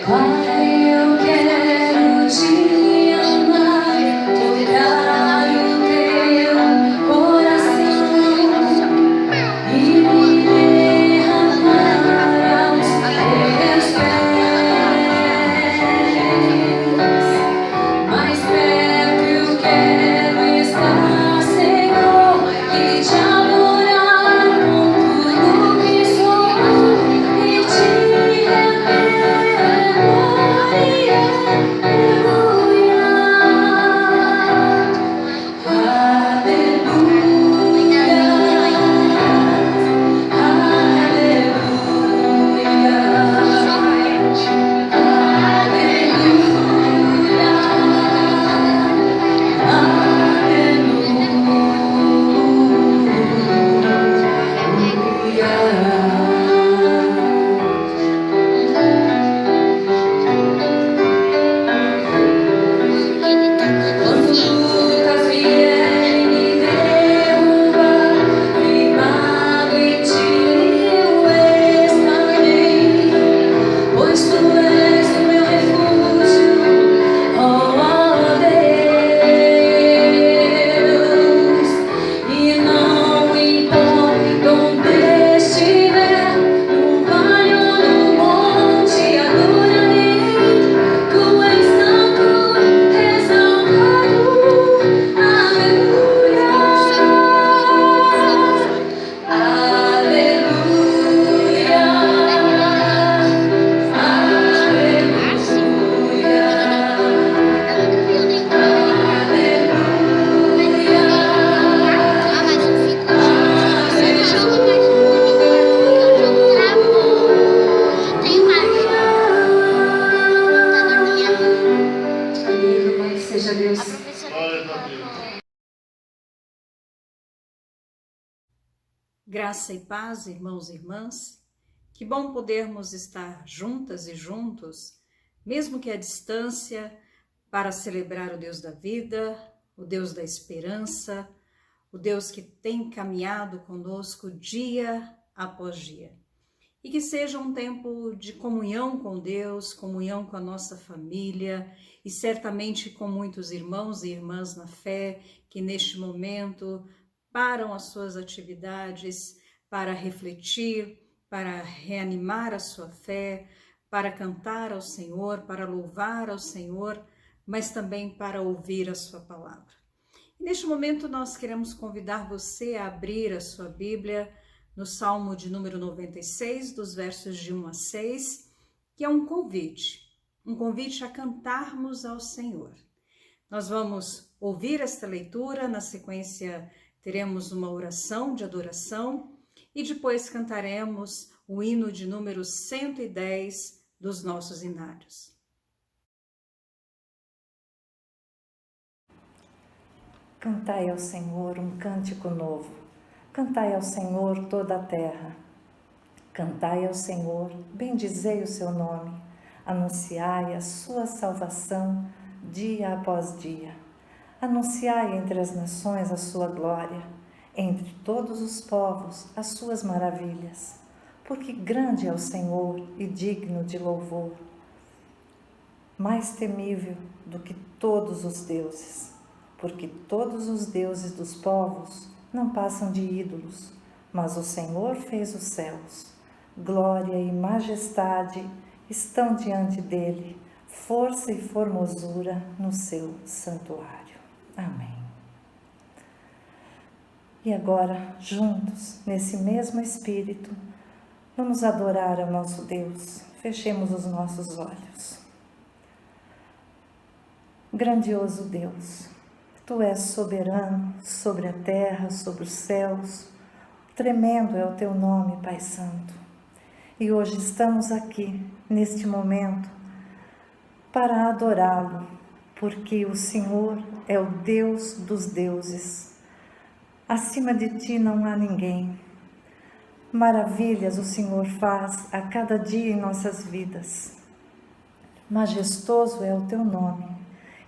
Pai, eu quero te amar, tocar o teu coração e me derramar aos teus pés. Mais perto eu quero estar, Senhor, e te adorar com tudo que sou e te render glória, aleluia, quando lutas vierem me derrubar, firmado em ti eu estarei, pois tu és o meu refúgio, ó Deus. E não importa onde estiver, no vale ou no monte, adorarei. Tu és santo, exaltado, aleluia, aleluia, Louvado seja Deus. Graça e paz, irmãos e irmãs. Que bom podermos estar juntas e juntos, mesmo que à distância, para celebrar o Deus da vida, o Deus da esperança, o Deus que tem caminhado conosco dia após dia. E que seja um tempo de comunhão com Deus, comunhão com a nossa família e certamente com muitos irmãos e irmãs na fé que neste momento param as suas atividades para refletir, para reanimar a sua fé, para cantar ao Senhor, para louvar ao Senhor, mas também para ouvir a sua palavra. E neste momento nós queremos convidar você a abrir a sua Bíblia no Salmo de número 96, dos versos de 1 a 6, que é um convite a cantarmos ao Senhor. Nós vamos ouvir esta leitura, na sequência teremos uma oração de adoração e depois cantaremos o hino de número 110 dos nossos hinários. Cantai ao Senhor um cântico novo, cantai ao Senhor toda a terra. Cantai ao Senhor, bendizei o seu nome, anunciai a sua salvação dia após dia. Anunciai entre as nações a sua glória, entre todos os povos as suas maravilhas. Porque grande é o Senhor e digno de louvor, mais temível do que todos os deuses. Porque todos os deuses dos povos não passam de ídolos, mas o Senhor fez os céus. Glória e majestade estão diante dele, força e formosura no seu santuário. Amém. E agora, juntos, nesse mesmo Espírito, vamos adorar ao nosso Deus. Fechemos os nossos olhos. Grandioso Deus, Tu és soberano sobre a terra, sobre os céus. Tremendo é o Teu nome, Pai Santo. E hoje estamos aqui, neste momento, para adorá-lo, porque o Senhor é o Deus dos deuses. Acima de Ti não há ninguém. Maravilhas o Senhor faz a cada dia em nossas vidas. Majestoso é o Teu nome.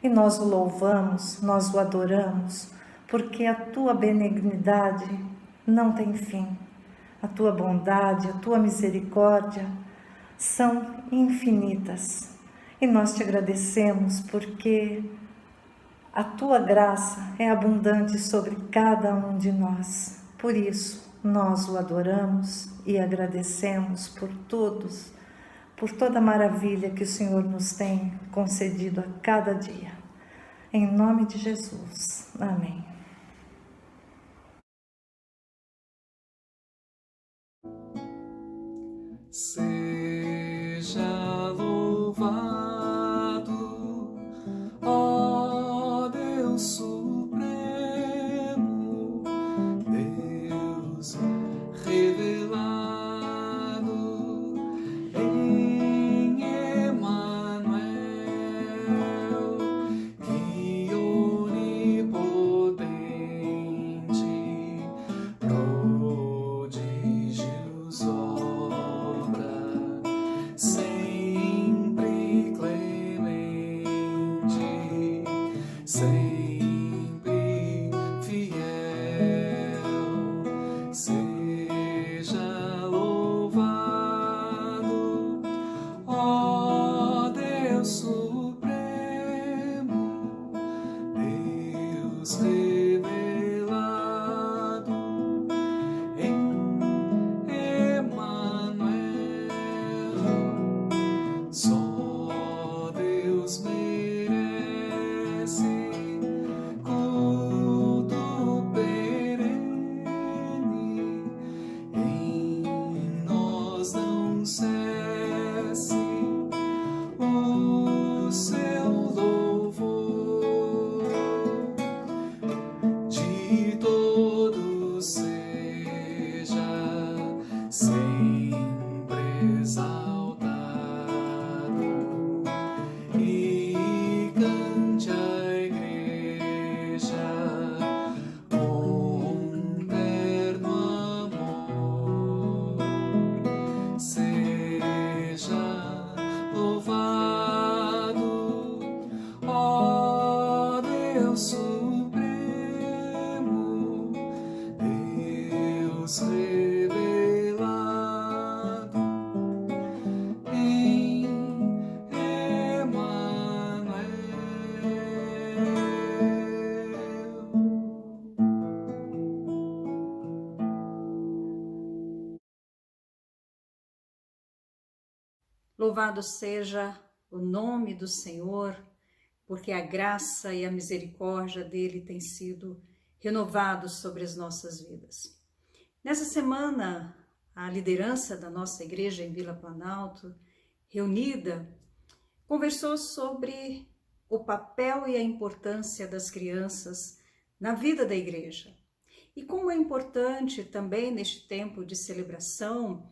E nós o louvamos, nós o adoramos, porque a Tua benignidade não tem fim. A Tua bondade, a Tua misericórdia são infinitas. E nós te agradecemos porque a tua graça é abundante sobre cada um de nós. Por isso, nós o adoramos e agradecemos por todos, por toda a maravilha que o Senhor nos tem concedido a cada dia. Em nome de Jesus. Amém. Seja louvado, ó Deus supremo, Deus revelado em Emanuel, que onipotente prodígios obra, sempre clemente, sempre fiel. Seja louvado, ó Deus supremo, Deus revelado em Emanuel. Só Deus merece culto perene, em nós não cesse o seu louvor, de todos seja sempre exaltado, e cante a igreja com terno amor. Seja louvado, ó Deus supremo, Deus revelado em Emanuel. Louvado seja o nome do Senhor, porque a graça e a misericórdia dele têm sido renovados sobre as nossas vidas. Nessa semana, a liderança da nossa igreja em Vila Planalto, reunida, conversou sobre o papel e a importância das crianças na vida da igreja. E como é importante também neste tempo de celebração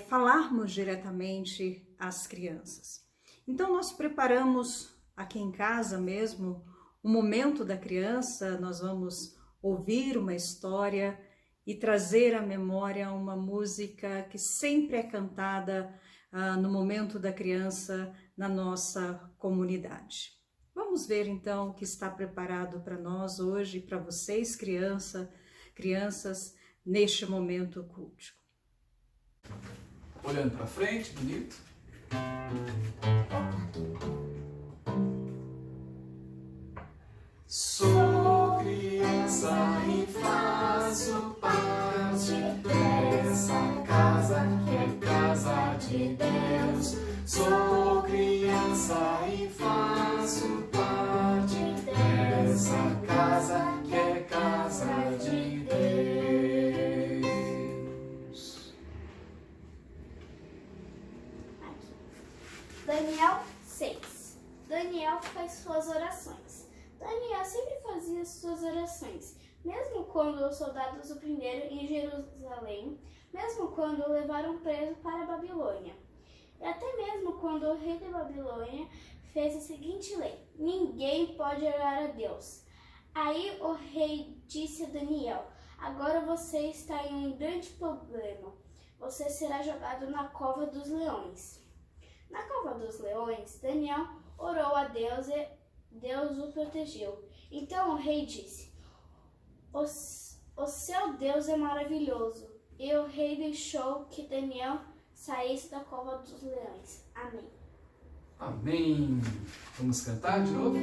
falarmos diretamente às crianças. Então nós preparamos aqui em casa mesmo um momento da criança, nós vamos ouvir uma história e trazer à memória uma música que sempre é cantada no momento da criança na nossa comunidade. Vamos ver então o que está preparado para nós hoje, para vocês crianças, neste momento cultico. Olhando para frente, bonito. Sou criança e faço parte dessa casa que é casa de Deus. Sou criança e faço parte dessa casa que é casa de Deus. Daniel 6. Daniel faz suas orações. Daniel sempre fazia suas orações, mesmo quando os soldados o prenderam em Jerusalém, mesmo quando o levaram preso para a Babilônia. E até mesmo quando o rei da Babilônia fez a seguinte lei: ninguém pode orar a Deus. Aí o rei disse a Daniel: agora você está em um grande problema. Você será jogado na cova dos leões. Na cova dos leões, Daniel orou a Deus e Deus o protegeu. Então o rei disse: o seu Deus é maravilhoso. E o rei deixou que Daniel saísse da cova dos leões. Amém. Amém. Vamos cantar de novo?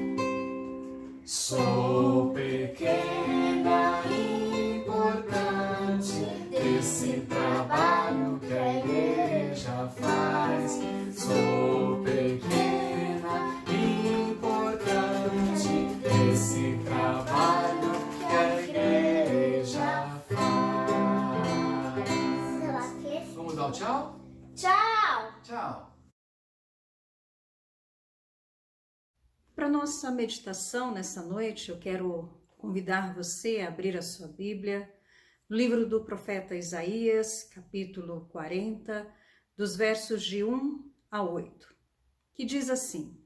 Sou pequena e importante desse trabalho que a igreja faz. Sou pequena e importante desse trabalho que a igreja faz. Vamos dar um tchau? Tchau! Tchau. Para nossa meditação nessa noite, eu quero convidar você a abrir a sua Bíblia no livro do profeta Isaías, capítulo 40, dos versos de 1 a 8, que diz assim: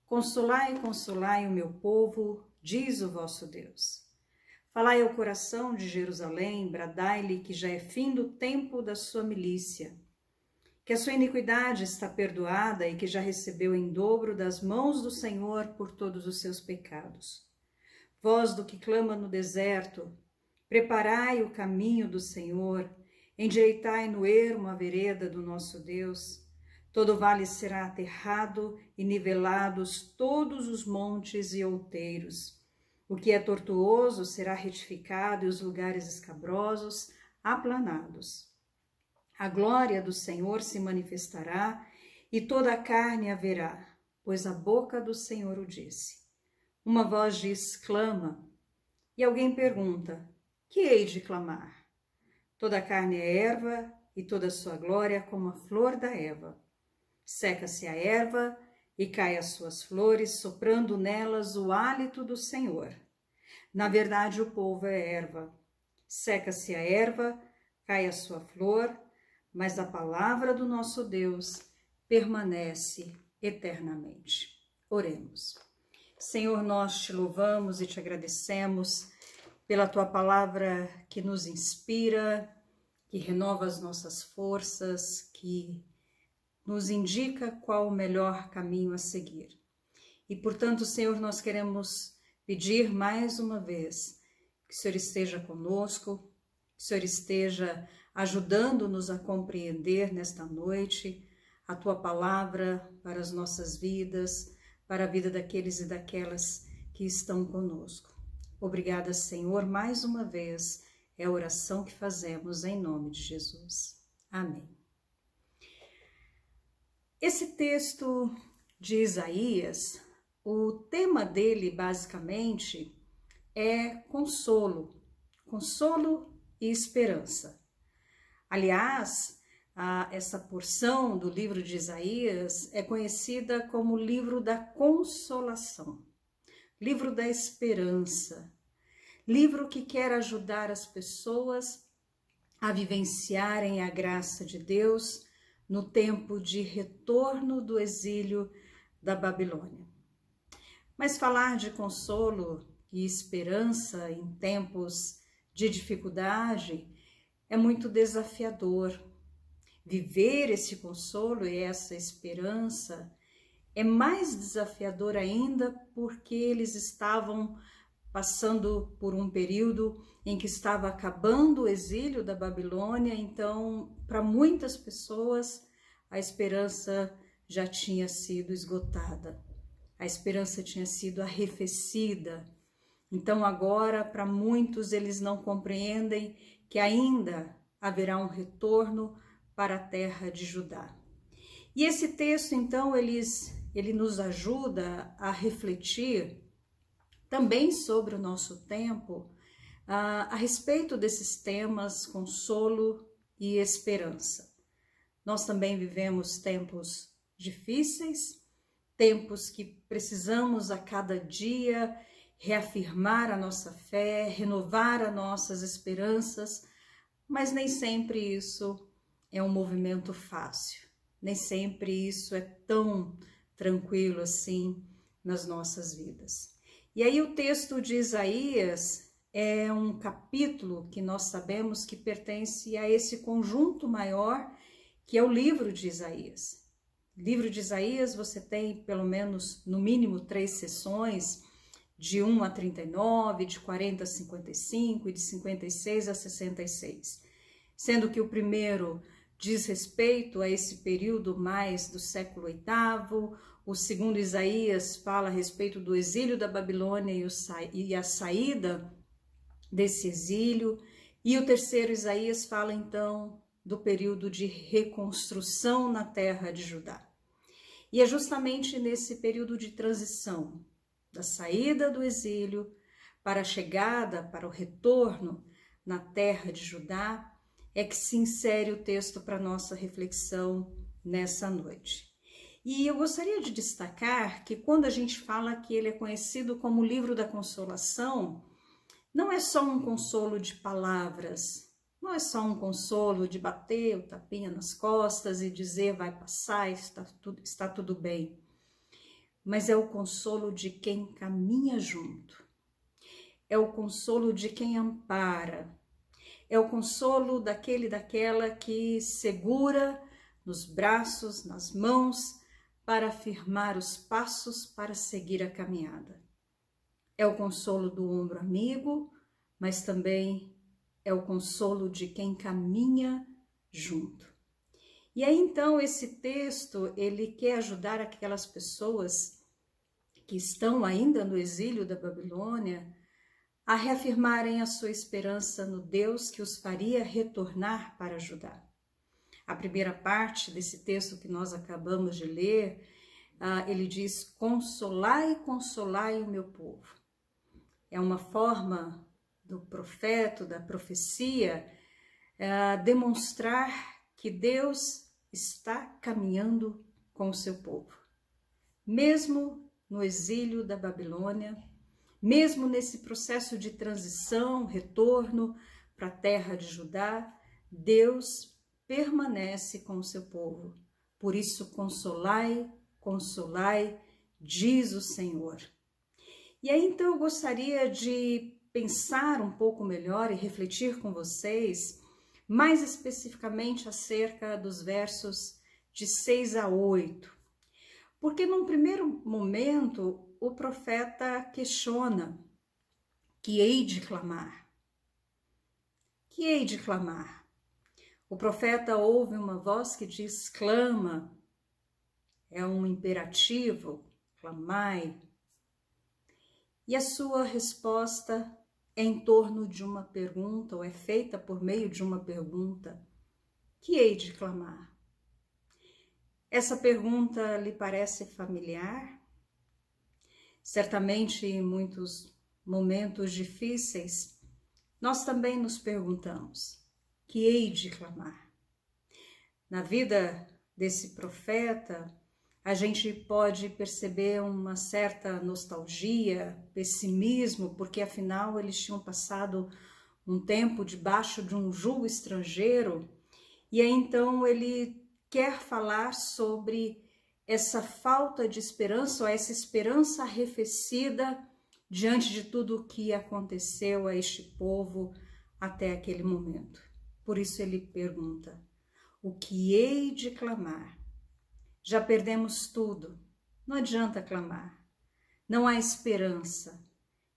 Consolai, consolai o meu povo, diz o vosso Deus. Falai ao coração de Jerusalém, bradai-lhe que já é fim do tempo da sua milícia, que a sua iniquidade está perdoada e que já recebeu em dobro das mãos do Senhor por todos os seus pecados. Voz do que clama no deserto, preparai o caminho do Senhor, endireitai no ermo a vereda do nosso Deus. Todo vale será aterrado e nivelados todos os montes e outeiros. O que é tortuoso será retificado e os lugares escabrosos aplanados. A glória do Senhor se manifestará e toda a carne a verá, pois a boca do Senhor o disse. Uma voz diz, clama, e alguém pergunta, que hei de clamar? Toda a carne é erva e toda a sua glória como a flor da erva. Seca-se a erva e cai as suas flores, soprando nelas o hálito do Senhor. Na verdade, o povo é erva. Seca-se a erva, cai a sua flor, mas a palavra do nosso Deus permanece eternamente. Oremos. Senhor, nós te louvamos e te agradecemos pela tua palavra que nos inspira, que renova as nossas forças, que nos indica qual o melhor caminho a seguir. E, portanto, Senhor, nós queremos pedir mais uma vez que o Senhor esteja conosco, que o Senhor esteja ajudando-nos a compreender nesta noite a Tua palavra para as nossas vidas, para a vida daqueles e daquelas que estão conosco. Obrigada, Senhor, mais uma vez, é a oração que fazemos em nome de Jesus. Amém. Esse texto de Isaías, o tema dele basicamente é consolo e esperança. Aliás, essa porção do livro de Isaías é conhecida como livro da consolação, livro da esperança, livro que quer ajudar as pessoas a vivenciarem a graça de Deus no tempo de retorno do exílio da Babilônia. Mas falar de consolo e esperança em tempos de dificuldade é muito desafiador. Viver esse consolo e essa esperança é mais desafiador ainda porque eles estavam passando por um período em que estava acabando o exílio da Babilônia, então, para muitas pessoas, a esperança já tinha sido esgotada, a esperança tinha sido arrefecida. Então, agora, para muitos, eles não compreendem que ainda haverá um retorno para a terra de Judá. E esse texto, então, ele nos ajuda a refletir também sobre o nosso tempo, a respeito desses temas, consolo e esperança. Nós também vivemos tempos difíceis, tempos que precisamos a cada dia reafirmar a nossa fé, renovar as nossas esperanças, mas nem sempre isso é um movimento fácil, nem sempre isso é tão tranquilo assim nas nossas vidas. E aí o texto de Isaías é um capítulo que nós sabemos que pertence a esse conjunto maior que é o livro de Isaías. No livro de Isaías você tem pelo menos, no mínimo, 3 sessões, de 1 a 39, de 40 a 55 e de 56 a 66. Sendo que o primeiro, diz respeito a esse período mais do século VIII. O segundo Isaías fala a respeito do exílio da Babilônia e a saída desse exílio. E o terceiro Isaías fala então do período de reconstrução na terra de Judá. E é justamente nesse período de transição, da saída do exílio para a chegada, para o retorno na terra de Judá, é que se insere o texto para nossa reflexão nessa noite. E eu gostaria de destacar que quando a gente fala que ele é conhecido como o livro da consolação, não é só um consolo de palavras, não é só um consolo de bater o tapinha nas costas e dizer vai passar, está tudo bem, mas é o consolo de quem caminha junto, é o consolo de quem ampara, é o consolo daquele e daquela que segura nos braços, nas mãos, para afirmar os passos para seguir a caminhada. É o consolo do ombro amigo, mas também é o consolo de quem caminha junto. E aí então esse texto, ele quer ajudar aquelas pessoas que estão ainda no exílio da Babilônia a reafirmarem a sua esperança no Deus que os faria retornar para Judá. A primeira parte desse texto que nós acabamos de ler, ele diz: consolai, consolai o meu povo. É uma forma do profeta, da profecia, demonstrar que Deus está caminhando com o seu povo. Mesmo no exílio da Babilônia, mesmo nesse processo de transição, retorno para a terra de Judá, Deus permanece com o seu povo. Por isso, consolai, consolai, diz o Senhor. E aí, então, eu gostaria de pensar um pouco melhor e refletir com vocês, mais especificamente acerca dos versos de 6 a 8. Porque num primeiro momento, o profeta questiona: que hei de clamar? Que hei de clamar? O profeta ouve uma voz que diz: clama. É um imperativo, clamai. E a sua resposta é em torno de uma pergunta, ou é feita por meio de uma pergunta: que hei de clamar? Essa pergunta lhe parece familiar? Certamente, em muitos momentos difíceis, nós também nos perguntamos: que hei de clamar? Na vida desse profeta, a gente pode perceber uma certa nostalgia, pessimismo, porque afinal eles tinham passado um tempo debaixo de um jugo estrangeiro, e aí então ele quer falar sobre essa falta de esperança, ou essa esperança arrefecida diante de tudo o que aconteceu a este povo até aquele momento. Por isso ele pergunta: o que hei de clamar? Já perdemos tudo, não adianta clamar, não há esperança,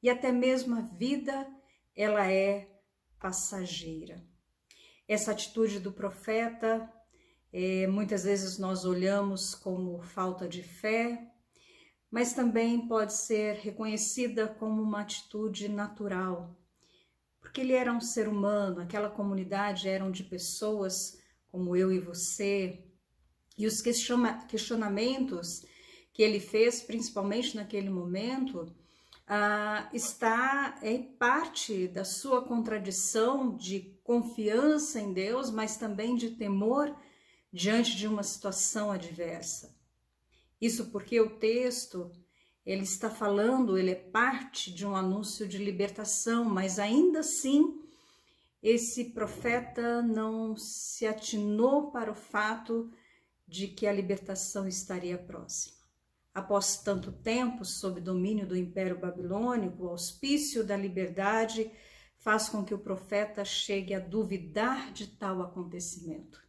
e até mesmo a vida, ela é passageira. Essa atitude do profeta, muitas vezes nós olhamos como falta de fé, mas também pode ser reconhecida como uma atitude natural, porque ele era um ser humano, aquela comunidade eram de pessoas como eu e você, e os questionamentos que ele fez, principalmente naquele momento, está em parte da sua contradição de confiança em Deus, mas também de temor diante de uma situação adversa. Isso porque o texto, ele está falando, ele é parte de um anúncio de libertação, mas ainda assim, esse profeta não se atinou para o fato de que a libertação estaria próxima. Após tanto tempo sob domínio do Império Babilônico, o auspício da liberdade faz com que o profeta chegue a duvidar de tal acontecimento.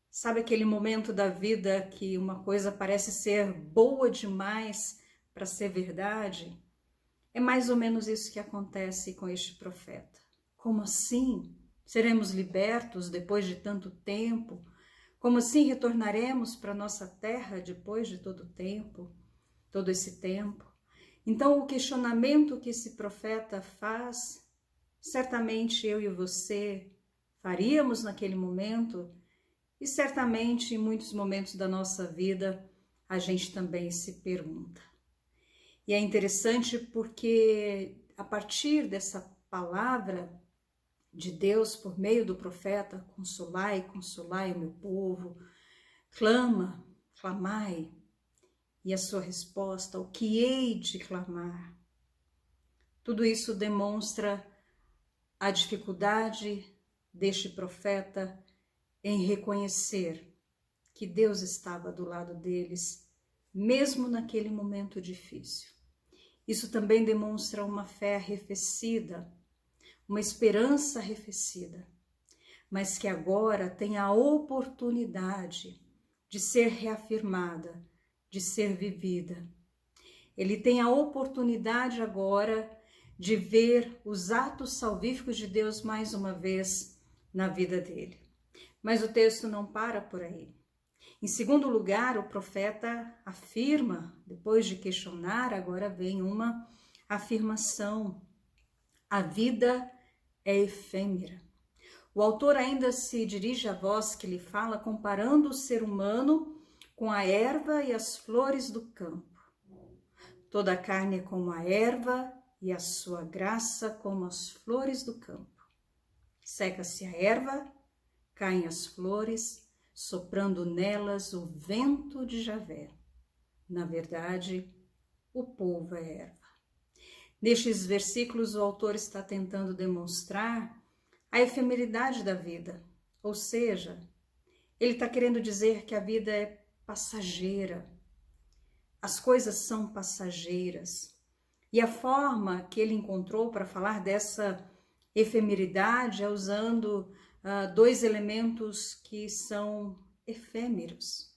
Sabe aquele momento da vida que uma coisa parece ser boa demais para ser verdade? É mais ou menos isso que acontece com este profeta. Como assim? Seremos libertos depois de tanto tempo? Como assim retornaremos para nossa terra depois de todo esse tempo? Então, o questionamento que esse profeta faz, certamente eu e você faríamos naquele momento, e certamente em muitos momentos da nossa vida a gente também se pergunta. E é interessante porque a partir dessa palavra de Deus por meio do profeta, consolai o meu povo, clamai, e a sua resposta, o que hei de clamar? Tudo isso demonstra a dificuldade deste profeta em reconhecer que Deus estava do lado deles, mesmo naquele momento difícil. Isso também demonstra uma fé arrefecida, uma esperança arrefecida, mas que agora tem a oportunidade de ser reafirmada, de ser vivida. Ele tem a oportunidade agora de ver os atos salvíficos de Deus mais uma vez na vida dele. Mas o texto não para por aí. Em segundo lugar, o profeta afirma, depois de questionar, agora vem uma afirmação. A vida é efêmera. O autor ainda se dirige à voz que lhe fala, comparando o ser humano com a erva e as flores do campo. Toda a carne é como a erva e a sua graça como as flores do campo. Seca-se a erva, caem as flores, soprando nelas o vento de Javé. Na verdade, o povo é erva. Nestes versículos, o autor está tentando demonstrar a efemeridade da vida, ou seja, ele está querendo dizer que a vida é passageira, as coisas são passageiras. E a forma que ele encontrou para falar dessa efemeridade é usando dois elementos que são efêmeros.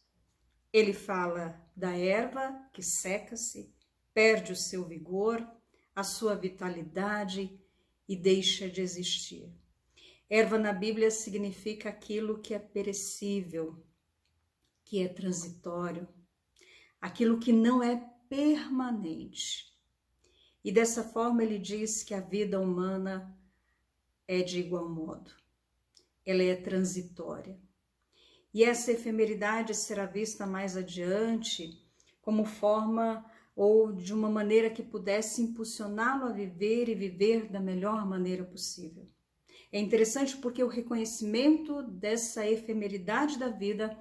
Ele fala da erva que seca-se, perde o seu vigor, a sua vitalidade e deixa de existir. Erva na Bíblia significa aquilo que é perecível, que é transitório, aquilo que não é permanente. E dessa forma ele diz que a vida humana é de igual modo. Ela é transitória. E essa efemeridade será vista mais adiante como forma ou de uma maneira que pudesse impulsioná-lo a viver e viver da melhor maneira possível. É interessante porque o reconhecimento dessa efemeridade da vida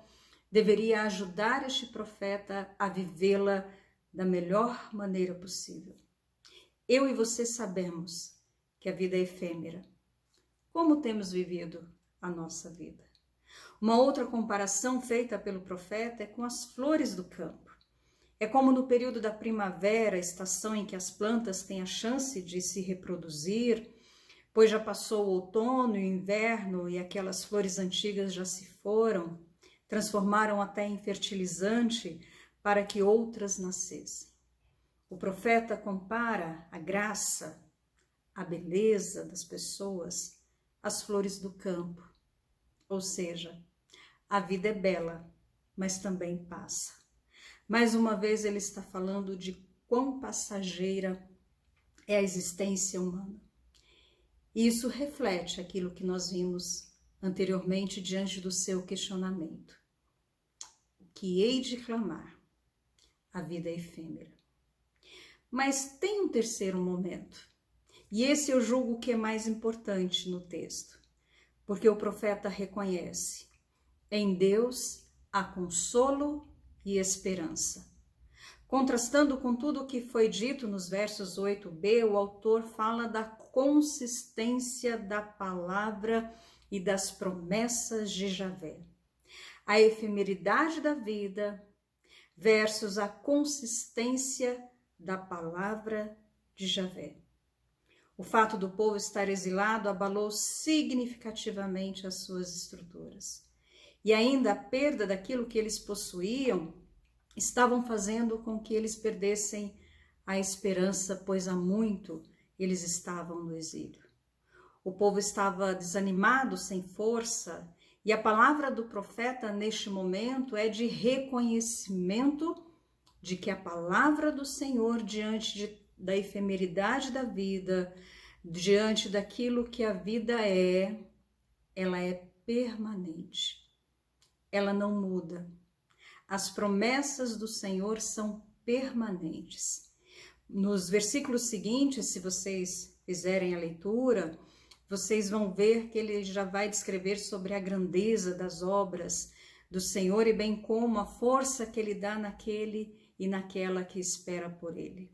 deveria ajudar este profeta a vivê-la da melhor maneira possível. Eu e você sabemos que a vida é efêmera. Como temos vivido a nossa vida? Uma outra comparação feita pelo profeta é com as flores do campo. É como no período da primavera, estação em que as plantas têm a chance de se reproduzir, pois já passou o outono e o inverno e aquelas flores antigas já se foram, transformaram até em fertilizante para que outras nascessem. O profeta compara a graça, a beleza das pessoas às flores do campo. Ou seja, a vida é bela, mas também passa. Mais uma vez ele está falando de quão passageira é a existência humana. E isso reflete aquilo que nós vimos anteriormente diante do seu questionamento. O que hei de clamar? A vida é efêmera. Mas tem um terceiro momento, e esse eu julgo que é mais importante no texto, porque o profeta reconhece: em Deus há consolo e esperança. Contrastando com tudo o que foi dito nos versos 8b, o autor fala da consistência da palavra e das promessas de Javé. A efemeridade da vida versus a consistência da palavra de Javé. O fato do povo estar exilado abalou significativamente as suas estruturas. E ainda a perda daquilo que eles possuíam estavam fazendo com que eles perdessem a esperança, pois há muito eles estavam no exílio. o povo estava desanimado, sem força, e a palavra do profeta neste momento é de reconhecimento de que a palavra do Senhor diante da efemeridade da vida, diante daquilo que a vida ela é permanente. Ela não muda. As promessas do Senhor são permanentes. Nos versículos seguintes, se vocês fizerem a leitura, vocês vão ver que ele já vai descrever sobre a grandeza das obras do Senhor e bem como a força que ele dá naquele e naquela que espera por ele.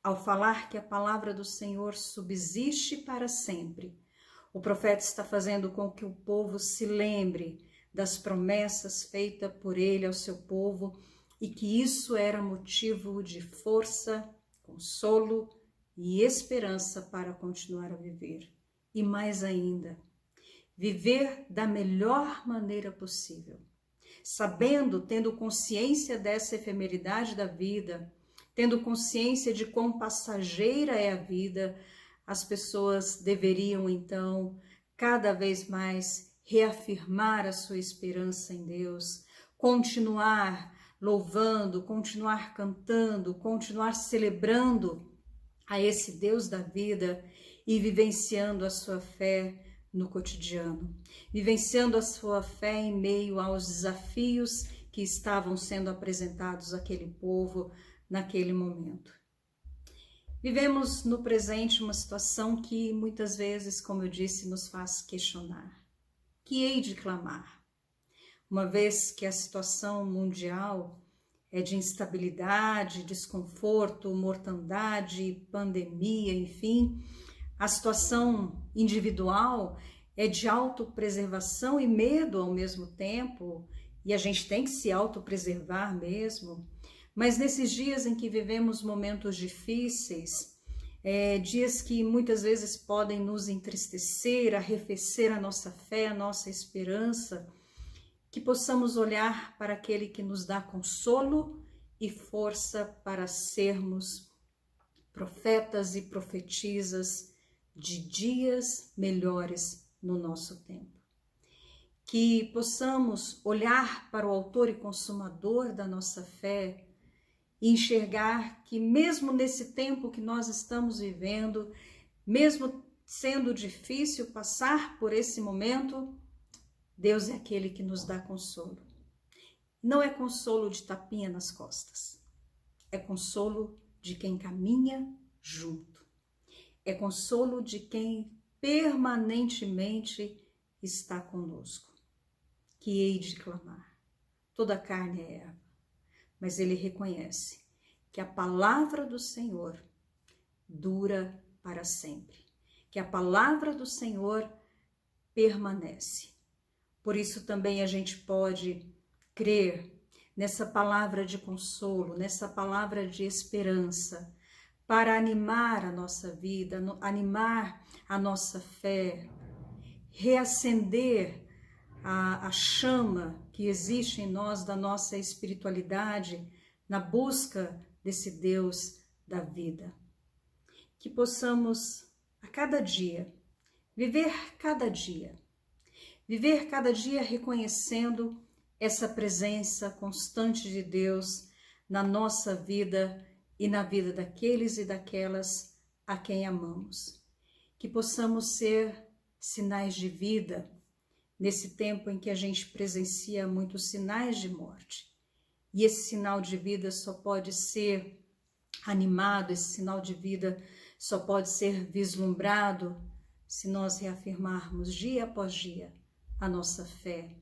Ao falar que a palavra do Senhor subsiste para sempre, o profeta está fazendo com que o povo se lembre das promessas feitas por ele ao seu povo e que isso era motivo de força, consolo e esperança para continuar a viver. E mais ainda, viver da melhor maneira possível, sabendo, tendo consciência dessa efemeridade da vida, tendo consciência de quão passageira é a vida, as pessoas deveriam então cada vez mais reafirmar a sua esperança em Deus, continuar louvando, continuar cantando, continuar celebrando a esse Deus da vida e vivenciando a sua fé no cotidiano, vivenciando a sua fé em meio aos desafios que estavam sendo apresentados àquele povo naquele momento. Vivemos no presente uma situação que muitas vezes, como eu disse, nos faz questionar. Que hei de clamar? Uma vez que a situação mundial é de instabilidade, desconforto, mortandade, pandemia, enfim, a situação individual é de autopreservação e medo ao mesmo tempo, e a gente tem que se autopreservar mesmo. Mas nesses dias em que vivemos momentos difíceis, dias que muitas vezes podem nos entristecer, arrefecer a nossa fé, a nossa esperança, que possamos olhar para aquele que nos dá consolo e força para sermos profetas e profetisas de dias melhores no nosso tempo. Que possamos olhar para o autor e consumador da nossa fé e enxergar que mesmo nesse tempo que nós estamos vivendo, mesmo sendo difícil passar por esse momento, Deus é aquele que nos dá consolo. Não é consolo de tapinha nas costas, é consolo de quem caminha junto, é consolo de quem permanentemente está conosco. Que hei de clamar, toda a carne é erva, mas ele reconhece que a palavra do Senhor dura para sempre, que a palavra do Senhor permanece. Por isso também a gente pode crer nessa palavra de consolo, nessa palavra de esperança, para animar a nossa vida, animar a nossa fé, reacender a chama que existe em nós da nossa espiritualidade na busca desse Deus da vida. Que possamos a cada dia, viver cada dia reconhecendo essa presença constante de Deus na nossa vida e na vida daqueles e daquelas a quem amamos. Que possamos ser sinais de vida nesse tempo em que a gente presencia muitos sinais de morte. E esse sinal de vida só pode ser animado, esse sinal de vida só pode ser vislumbrado se nós reafirmarmos dia após dia a nossa fé,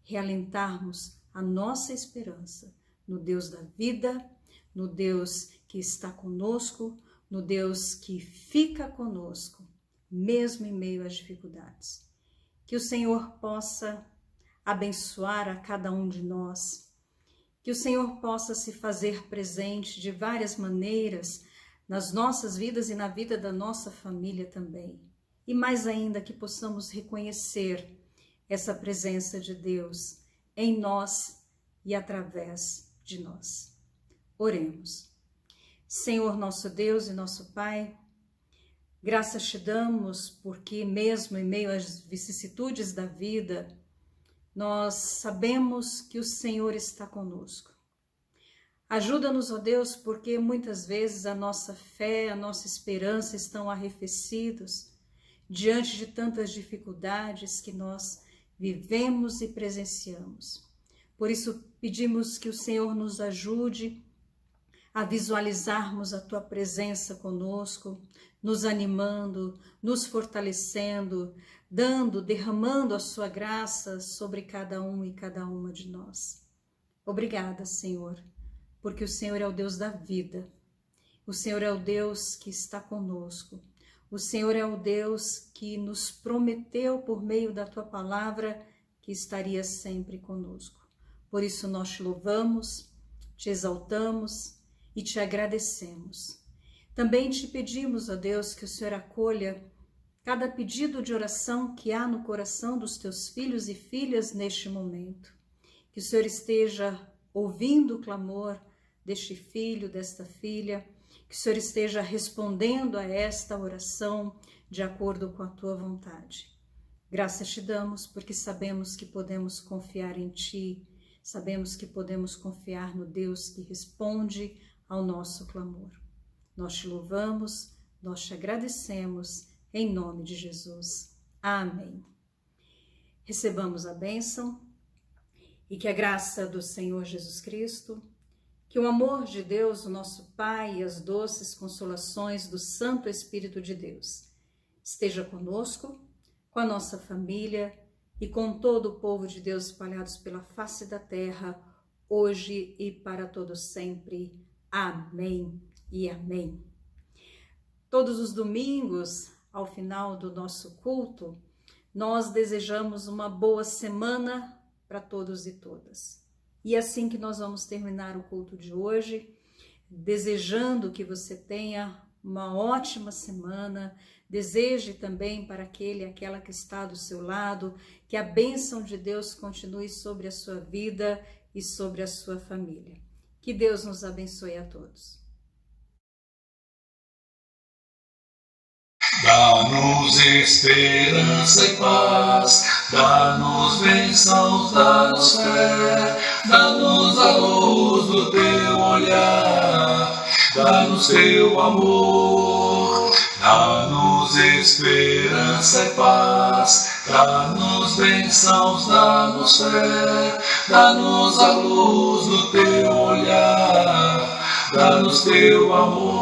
realentarmos a nossa esperança no Deus da vida, no Deus que está conosco, no Deus que fica conosco, mesmo em meio às dificuldades. Que o Senhor possa abençoar a cada um de nós, que o Senhor possa se fazer presente de várias maneiras nas nossas vidas e na vida da nossa família também. E mais ainda, que possamos reconhecer essa presença de Deus em nós e através de nós. Oremos. Senhor nosso Deus e nosso Pai, Graças te damos porque mesmo em meio às vicissitudes da vida, nós sabemos que o Senhor está conosco. Ajuda-nos, ó Deus, porque muitas vezes a nossa fé, a nossa esperança estão arrefecidos diante de tantas dificuldades que nós vivemos e presenciamos. Por isso pedimos que o Senhor nos ajude a visualizarmos a tua presença conosco, nos animando, nos fortalecendo, derramando a sua graça sobre cada um e cada uma de nós. Obrigada, Senhor, porque o Senhor é o Deus da vida. O Senhor é o Deus que está conosco. O Senhor é o Deus que nos prometeu por meio da tua palavra que estaria sempre conosco. Por isso nós te louvamos, te exaltamos e te agradecemos. Também te pedimos, ó Deus, que o Senhor acolha cada pedido de oração que há no coração dos teus filhos e filhas neste momento. Que o Senhor esteja ouvindo o clamor deste filho, desta filha, que o Senhor esteja respondendo a esta oração de acordo com a tua vontade. Graças te damos porque sabemos que podemos confiar em ti, sabemos que podemos confiar no Deus que responde ao nosso clamor. Nós te louvamos, nós te agradecemos, em nome de Jesus. Amém. Recebamos a bênção e que a graça do Senhor Jesus Cristo, que o amor de Deus, o nosso Pai, e as doces consolações do Santo Espírito de Deus esteja conosco, com a nossa família e com todo o povo de Deus espalhados pela face da terra, hoje e para todo sempre. Amém e amém. Todos os domingos, ao final do nosso culto, nós desejamos uma boa semana para todos e todas. E é assim que nós vamos terminar o culto de hoje, desejando que você tenha uma ótima semana. Deseje também para aquele e aquela que está do seu lado, que a bênção de Deus continue sobre a sua vida e sobre a sua família. Que Deus nos abençoe a todos. Dá-nos esperança e paz, dá-nos bênçãos, dá-nos fé, dá-nos a luz do teu olhar, dá-nos teu amor, dá-nos esperança e paz, dá-nos bênçãos, dá-nos fé, dá-nos a luz do teu olhar, dá-nos teu amor.